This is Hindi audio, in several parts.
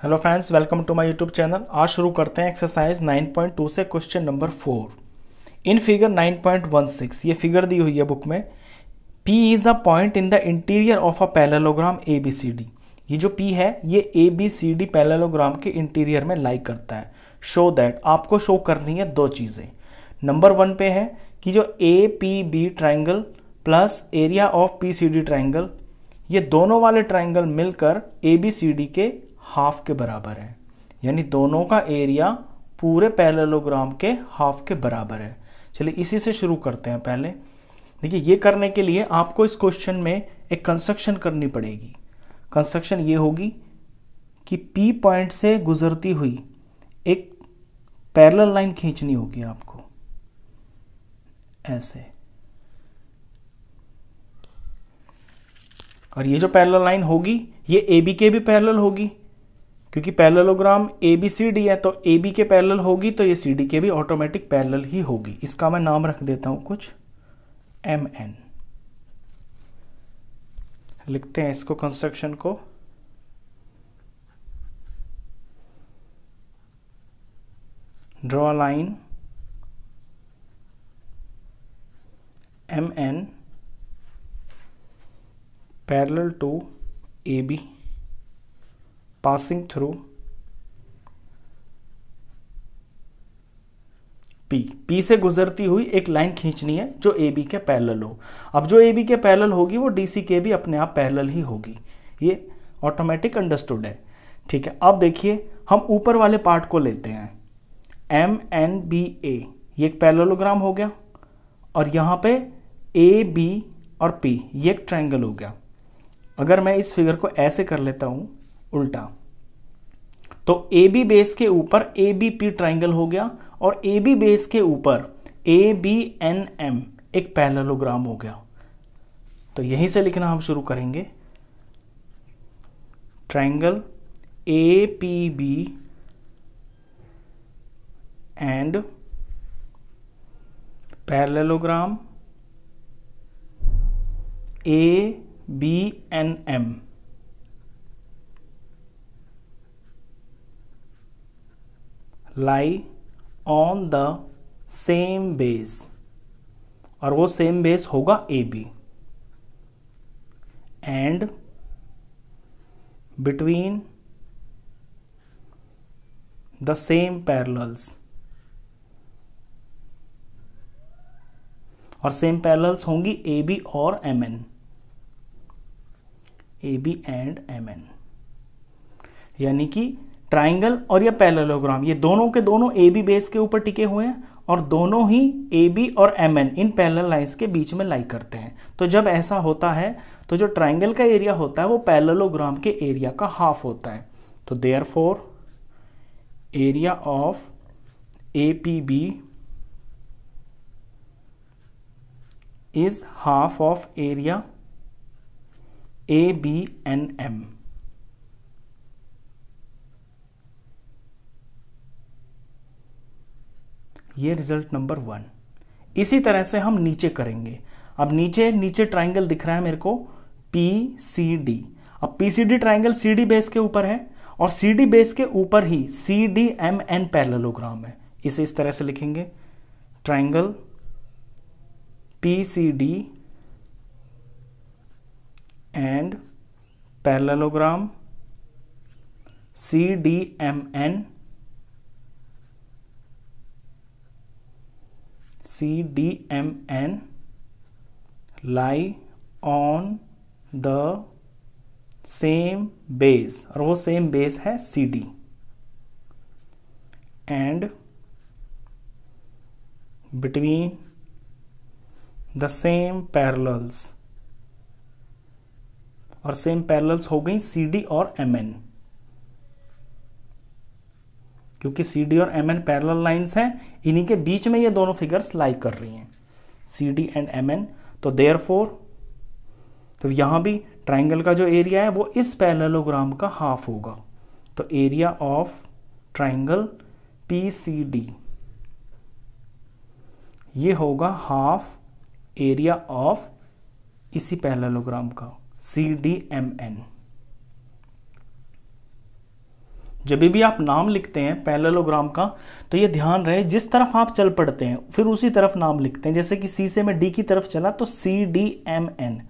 Hello friends, welcome to my YouTube channel. आज शुरू करते हैं एक्सरसाइज 9.2 से क्वेश्चन नंबर 4। इन फिगर 9.16 ये फिगर दी हुई है बुक में। P is a point in the interior of a parallelogram ABCD। ये जो P है ये ABCD पैरेललोग्राम के इंटीरियर में लाई करता है। शो दैट, आपको शो करनी है दो चीज़ें। नंबर 1 पे है कि जो APB triangle plus area of PCD triangle, ये दोनों वाले ट्राइंगल मिलकर ABCD के हाफ के बराबर है। यानी दोनों का एरिया पूरे पैरेललोग्राम के हाफ के बराबर है। चलिए इसी से शुरू करते हैं। पहले देखिए, ये करने के लिए आपको इस क्वेश्चन में एक कंस्ट्रक्शन करनी पड़ेगी। कंस्ट्रक्शन ये होगी कि P पॉइंट से गुजरती हुई एक पैरेलल लाइन खींचनी होगी आपको, ऐसे। और ये जो पैरेलल लाइन होगी ये AB के भी पैरेलल होगी, क्योंकि पैरेललोग्राम ABCD है तो AB के पैरेलल होगी तो ये CD के भी ऑटोमेटिक पैरेलल ही होगी। इसका मैं नाम रख देता हूं कुछ MN। लिखते हैं इसको, कंस्ट्रक्शन को। Draw a line MN parallel to AB passing through P से गुजरती हुई एक लाइन खींचनी है जो AB के पैरेलल हो। अब जो AB के पैरेलल होगी वो DC के भी अपने आप पैरेलल ही होगी। ये ऑटोमेटिक अंडरस्टूड है, ठीक है। अब देखिए, हम ऊपर वाले पार्ट को लेते हैं। MNBA ये एक पैरेललोग्राम हो गया, और यहाँ पे AB और P ये एक ट्राइंगल हो गया। अगर मैं इस फिगर को ऐसे कर लेता हूं उल्टा, तो AB बेस के ऊपर ABP ट्राइंगल हो गया, और AB बेस के ऊपर ABNM एक पैरेललोग्राम हो गया। तो यहीं से लिखना हम शुरू करेंगे। Triangle APB and parallelogram ABNM lie on the same base, और वो सेम बेस होगा AB, and between the same parallels, और सेम पैरेलल्स होंगी AB और MN, AB एंड MN। यानी कि ट्राइंगल और ये पैरेललोग्राम ये दोनों के दोनों AB बेस के ऊपर टिके हुए हैं, और दोनों ही AB और MN इन पैरेलल लाइंस के बीच में लाई करते हैं। तो जब ऐसा होता है तो जो ट्राइंगल का एरिया होता है वो पैरेललोग्राम के एरिया का हाफ होता है। तो therefore area of APB is half of area ABNM। ये रिजल्ट नंबर 1। इसी तरह से हम नीचे करेंगे। अब नीचे ट्राइंगल दिख रहा है मेरे को PCD। अब PCD ट्राइंगल CD बेस के ऊपर है, और CD बेस के ऊपर ही CDMN पैरेललोग्राम है। इसे इस तरह से लिखेंगे, triangle PCD and parallelogram CDMN lie on the same base, और वो सेम बेस है CD, and between the same parallels, और सेम पैरेलल्स हो गई CD और MN, क्योंकि CD और MN पैरेलल लाइंस हैं, इन्हीं के बीच में ये दोनों फिगर्स लाई कर रही हैं, CD एंड MN। तो देयरफॉर, तो यहां भी ट्राइंगल का जो एरिया है वो इस पैरेललोग्राम का हाफ होगा। तो एरिया ऑफ ट्राइंगल PCD ये होगा हाफ एरिया ऑफ इसी पैरेललोग्राम का CDMN। जब भी आप नाम लिखते हैं पैरेललोग्राम का, तो ये ध्यान रहे जिस तरफ आप चल पड़ते हैं फिर उसी तरफ नाम लिखते हैं। जैसे कि सी से मैं डी की तरफ चला तो CDMN,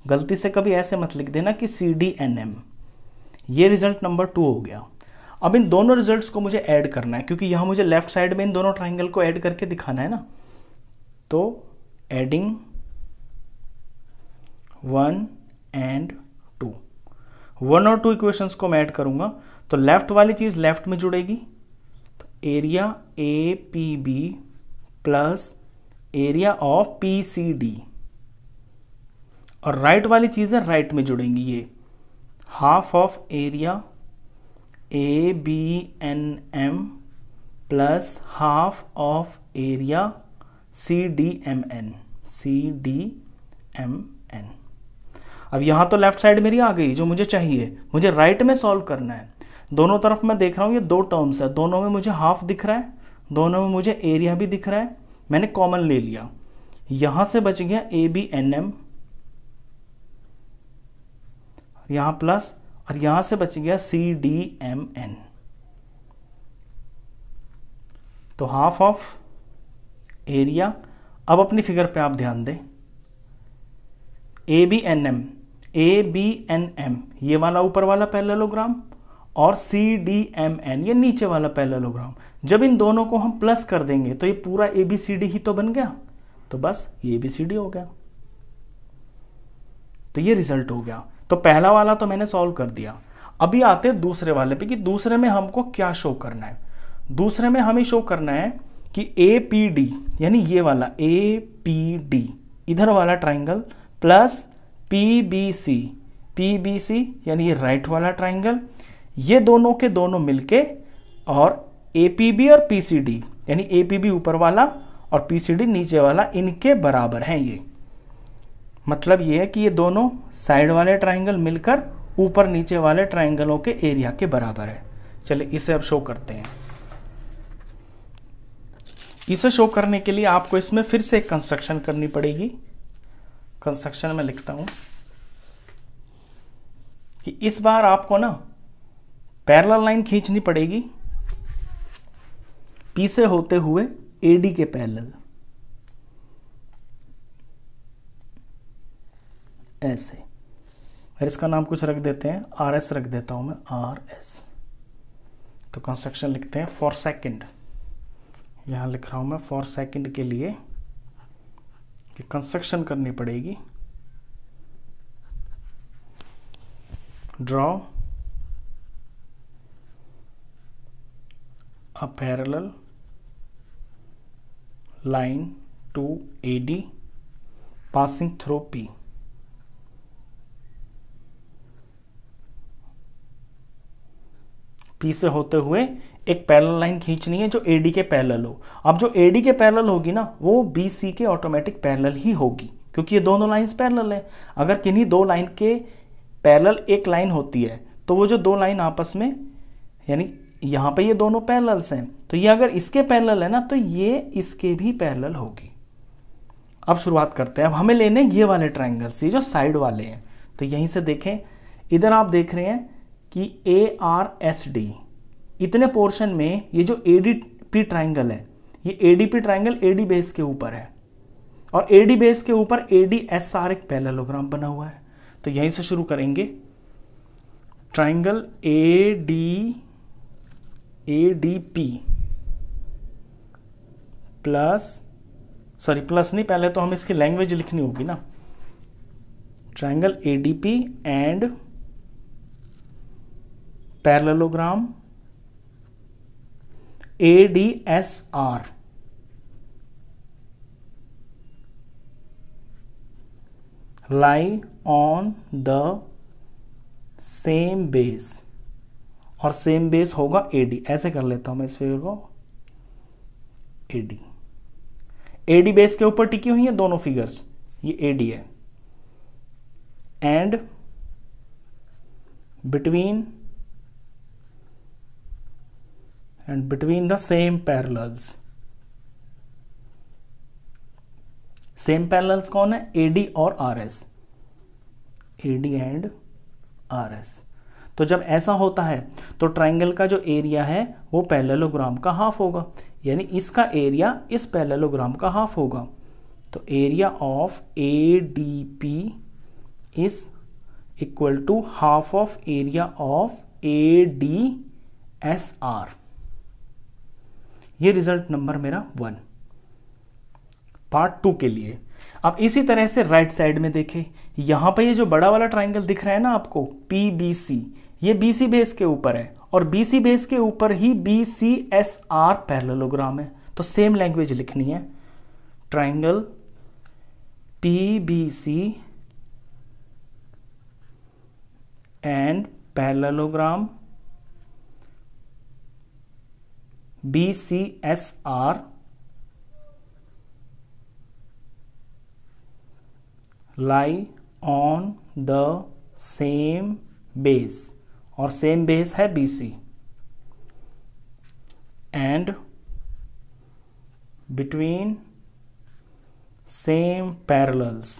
गलती से कभी ऐसे मत लिख देना कि CDNM। ये रिजल्ट नंबर 2 हो गया। अब इन दोनों रिजल्ट्स को मुझे ऐड करना है, क्योंकि यहाँ मुझे लेफ्ट साइड में इन दोनों ट्राइंगल को ऐड करके दिखाना है ना। तो एडिंग 1 and 2, 1 और 2 इक्वेशंस को मैं ऐड करूंगा तो लेफ्ट वाली चीज लेफ्ट में जुड़ेगी, तो area APB plus area of PCD, और राइट वाली चीजें राइट में जुड़ेंगी, ये half of area ABNM plus half of area CDMN। अब यहां तो लेफ्ट साइड मेरी आ गई जो मुझे चाहिए, मुझे राइट में सॉल्व करना है। दोनों तरफ मैं देख रहा हूं ये 2 टर्म्स है, दोनों में मुझे हाफ दिख रहा है, दोनों में मुझे एरिया भी दिख रहा है, मैंने कॉमन ले लिया। यहां से बच गया ABNM, यहां प्लस, और यहां से बच गया CDMN। तो हाफ ऑफ एरिया, अब अपनी फिगर पे आप ध्यान दें, ABNM ये वाला ऊपर वाला पैरेललोग्राम, और CDMN ये नीचे वाला पैरेललोग्राम। जब इन दोनों को हम प्लस कर देंगे तो ये पूरा ABCD ही तो बन गया, तो बस ये ABCD हो गया। तो ये रिजल्ट हो गया। तो पहला वाला तो मैंने सॉल्व कर दिया। अभी आते हैं दूसरे वाले पे कि दूसरे में हमको क्या शो करना है। दूसरे में हमें शो करना है कि APD यानी ये वाला APD इधर वाला ट्राइंगल प्लस PBC यानी ये राइट वाला ट्राइंगल, ये दोनों के दोनों मिलके, और APB और PCD यानी APB ऊपर वाला और PCD नीचे वाला, इनके बराबर हैं ये। मतलब ये है कि ये दोनों साइड वाले ट्राइंगल मिलकर ऊपर नीचे वाले ट्राइंगलों के एरिया के बराबर है। चलिए इसे अब शो करते हैं। इसे शो करने के लिए आपको इसमें फिर से एक कंस्ट्रक्शन करनी पड़ेगी। कंस्ट्रक्शन में लिखता हूं कि इस बार आपको ना पैरेलल लाइन खींचनी पड़ेगी P से होते हुए AD के पैरेलल, ऐसे। और इसका नाम कुछ रख देते हैं, RS रख देता हूं मैं, RS। तो कंस्ट्रक्शन लिखते हैं फॉर सेकंड, यहां लिख रहा हूं मैं फॉर सेकंड के लिए कि कंस्ट्रक्शन करनी पड़ेगी। Draw a parallel line to AD passing through P। P से होते हुए एक पैरेलल लाइन खींचनी है जो AD के पैरेलल हो। अब जो AD के पैरेलल होगी ना वो BC के ऑटोमेटिक पैरेलल ही होगी, क्योंकि ये दोनों लाइंस पैरेलल है। अगर किन्हीं दो लाइन के पैरेलल एक लाइन होती है तो वो जो दो लाइन आपस में, यानी यहाँ पे ये दोनों पैरेलल्स हैं, तो ये अगर इसके पैरेलल है ना तो ये इसके भी पैरेलल होगी। अब शुरुआत करते हैं। अब हमें लेने ये वाले ट्राइंगल्स, ये जो साइड वाले हैं। तो यहीं से देखें, इधर आप देख रहे हैं कि ARSD, इतने पोर्शन में ये जो ADP ट्राइंगल है, ये ADP ट्राइंगल AD बेस के ऊपर है, और AD बेस के ऊपर ADSR एक पैरेललोग्राम बना हुआ है। तो यहीं से शुरू करेंगे। ट्राइंगल ADP प्लस नहीं, पहले तो हम इसकी लैंग्वेज लिखनी होगी ना। Triangle ADP and parallelogram ADSR lie on the same base, और सेम बेस होगा AD। ऐसे कर लेता हूं मैं इस फिगर को, AD बेस के ऊपर टिकी हुई है दोनों फिगर्स, ये AD है। And between the same parallels कौन है? AD और RS, AD एंड RS। तो जब ऐसा होता है तो ट्राइंगल का जो एरिया है वो पैरेललोग्राम का हाफ होगा, यानी इसका एरिया इस पैरेललोग्राम का हाफ होगा। तो area of A D P is equal to half of area of A D S R. ये रिजल्ट नंबर मेरा 1 पार्ट 2 के लिए। अब इसी तरह से राइट साइड में देखें, यहां पे ये जो बड़ा वाला ट्राइंगल दिख रहा है ना आपको पी बी सी, ये बी सी बेस के ऊपर है और बी सी बेस के ऊपर ही B C S R parallelogram है। तो सेम लैंग्वेज लिखनी है, triangle P B C and parallelogram BCSR lie on the same base और सेम बेस है BC and between same parallels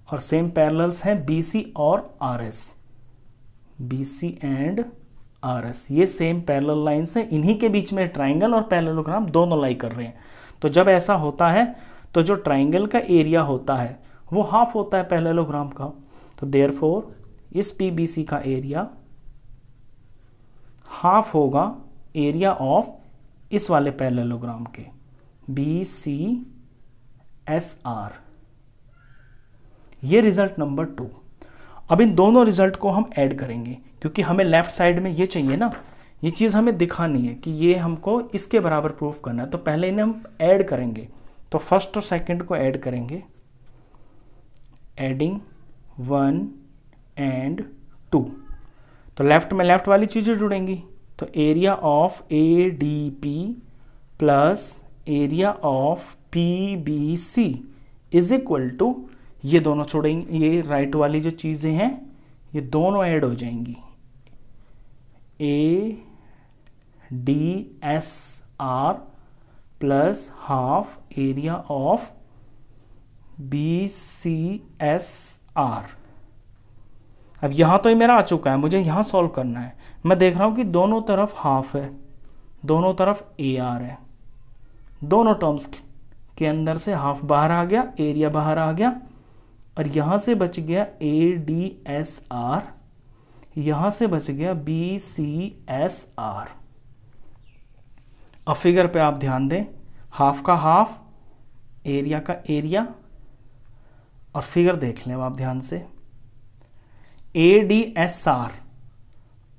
और सेम पैरेलल्स हैं BC और RS, BC एंड RS ये सेम पैरेलल लाइंस हैं, इन्हीं के बीच में ट्राइंगल और पैरेललोग्राम दोनों लाई कर रहे हैं। तो जब ऐसा होता है तो जो ट्राइंगल का एरिया होता है वो हाफ होता है पैरेललोग्राम का। तो देयरफॉर इस PBC का एरिया हाफ होगा एरिया ऑफ इस वाले पैरेललोग्राम के BCSR। ये रिजल्ट नंबर 2। अब इन दोनों रिजल्ट को हम ऐड करेंगे क्योंकि हमें लेफ्ट साइड में ये चाहिए ना, ये चीज़ हमें दिखानी है कि ये हमको इसके बराबर प्रूफ करना है। तो पहले इन्हें हम ऐड करेंगे, तो फर्स्ट और सेकंड को ऐड करेंगे, एडिंग 1 एंड 2। तो लेफ्ट में लेफ्ट वाली चीज़ें जुड़ेंगी, तो area of ADP plus area of PBC is equal to, ये दोनों छोड़ेंगे, ये राइट वाली जो चीज़ें हैं ये दोनों ऐड हो जाएंगी, ADSR plus half area of BCSR। अब यहाँ तो ये मेरा आ चुका है, मुझे यहाँ सॉल्व करना है। मैं देख रहा हूँ कि दोनों तरफ हाफ है, दोनों तरफ AR है, दोनों टर्म्स के अंदर से हाफ बाहर आ गया, एरिया बाहर आ गया और यहाँ से बच गया ADSR, यहाँ से बच गया BCSR। अब फिगर पे आप ध्यान दें, हाफ का हाफ, एरिया का एरिया, और फिगर देख लें आप ध्यान से, ADSR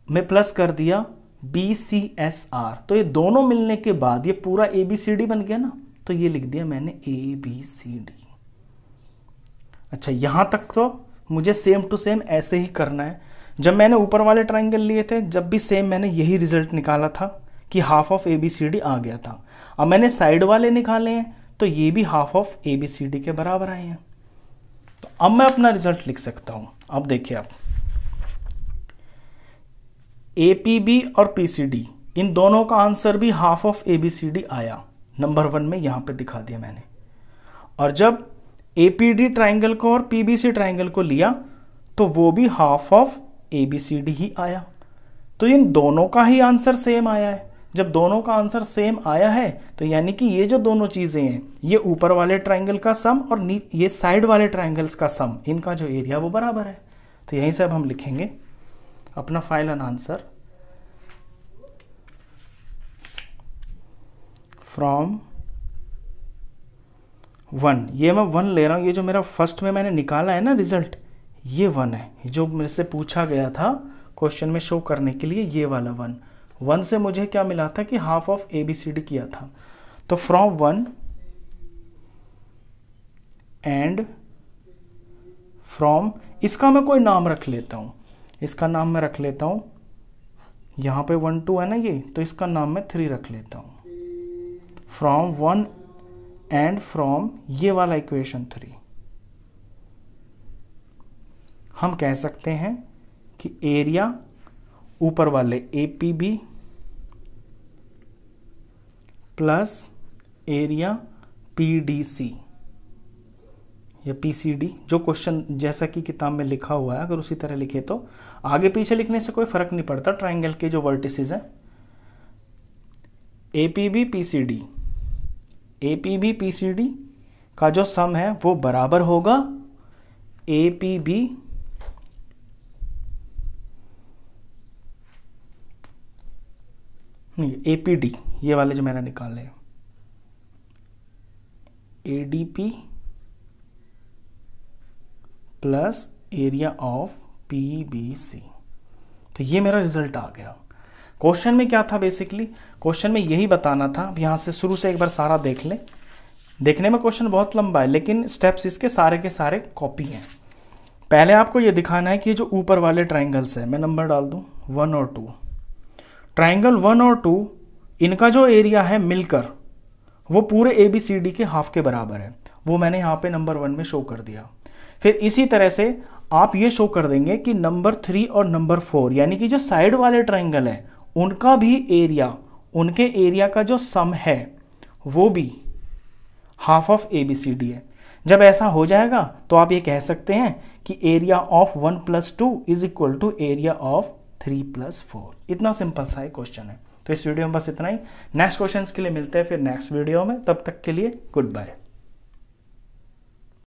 में प्लस कर दिया BCSR, तो ये दोनों मिलने के बाद ये पूरा ABCD बन गया ना, तो ये लिख दिया मैंने ABCD। अच्छा, यहां तक तो मुझे सेम टू सेम ऐसे ही करना है। जब मैंने ऊपर वाले ट्राइंगल लिए थे, जब भी सेम मैंने यही रिजल्ट निकाला था कि हाफ ऑफ ABCD आ गया था। अब मैंने साइड वाले निकाले हैं तो ये भी हाफ ऑफ ABCD के बराबर आए हैं। तो अब मैं अपना रिजल्ट लिख सकता हूं। अब देखिए आप, APB और PCD इन दोनों का आंसर भी हाफ ऑफ ABCD आया, नंबर 1 में यहां पे दिखा दिया मैंने। और जब APD ट्राइंगल को और PBC ट्राइंगल को लिया तो वो भी हाफ ऑफ ABCD ही आया। तो इन दोनों का ही आंसर सेम आया है। जब दोनों का आंसर सेम आया है तो यानी कि ये जो दोनों चीज़ें हैं, ये ऊपर वाले ट्राइंगल का सम और ये साइड वाले ट्राइंगल्स का सम, इनका जो एरिया वो बराबर है। तो यहीं से अब हम लिखेंगे अपना फाइनल आंसर, फ्रॉम 1, ये मैं 1 ले रहा हूँ। ये जो मेरा फर्स्ट में मैंने निकाला है ना रिजल्ट, ये 1 है, जो मेरे से पूछा गया था क्वेश्चन में शो करने के लिए, ये वाला 1 से मुझे क्या मिला था कि हाफ ऑफ ABCD किया था। तो फ्रॉम 1 एंड फ्रॉम, इसका मैं कोई नाम रख लेता हूँ, इसका नाम मैं रख लेता हूँ, यहाँ पे 1 2 है ना ये, तो इसका नाम मैं 3 रख लेता हूँ। फ्रॉम 1 एंड फ्रॉम ये वाला इक्वेशन 3, हम कह सकते हैं कि एरिया ऊपर वाले APB प्लस एरिया PDC, या PCD, जो क्वेश्चन जैसा कि किताब में लिखा हुआ है अगर उसी तरह लिखे तो आगे पीछे लिखने से कोई फर्क नहीं पड़ता। ट्राइंगल के जो वर्टिसेस हैं APB PCD का जो सम है वो बराबर होगा APB नहीं APD, ये वाले जो मैंने निकाले ADP plus area of PBC। तो ये मेरा रिजल्ट आ गया। क्वेश्चन में क्या था, बेसिकली क्वेश्चन में यही बताना था। अब यहाँ से शुरू से एक बार सारा देख लें। देखने में क्वेश्चन बहुत लंबा है लेकिन स्टेप्स इसके सारे के सारे कॉपी हैं। पहले आपको ये दिखाना है कि जो ऊपर वाले ट्राइंगल्स हैं, मैं नंबर डाल दूँ 1 और 2, ट्राइंगल 1 और 2 इनका जो एरिया है मिलकर वो पूरे ABCD के हाफ के बराबर है। वो मैंने यहाँ पे नंबर 1 में शो कर दिया। फिर इसी तरह से आप ये शो कर देंगे कि नंबर 3 और नंबर 4 यानी कि जो साइड वाले ट्राइंगल है उनका भी एरिया, उनके एरिया का जो सम है वो भी हाफ ऑफ ABCD है। जब ऐसा हो जाएगा तो आप ये कह सकते हैं कि area of 1 + 2 is equal to area of 3 + 4। इतना सिंपल सा क्वेश्चन है। तो इस वीडियो में बस इतना ही। नेक्स्ट क्वेश्चंस के लिए मिलते हैं फिर नेक्स्ट वीडियो में। तब तक के लिए गुड बाय।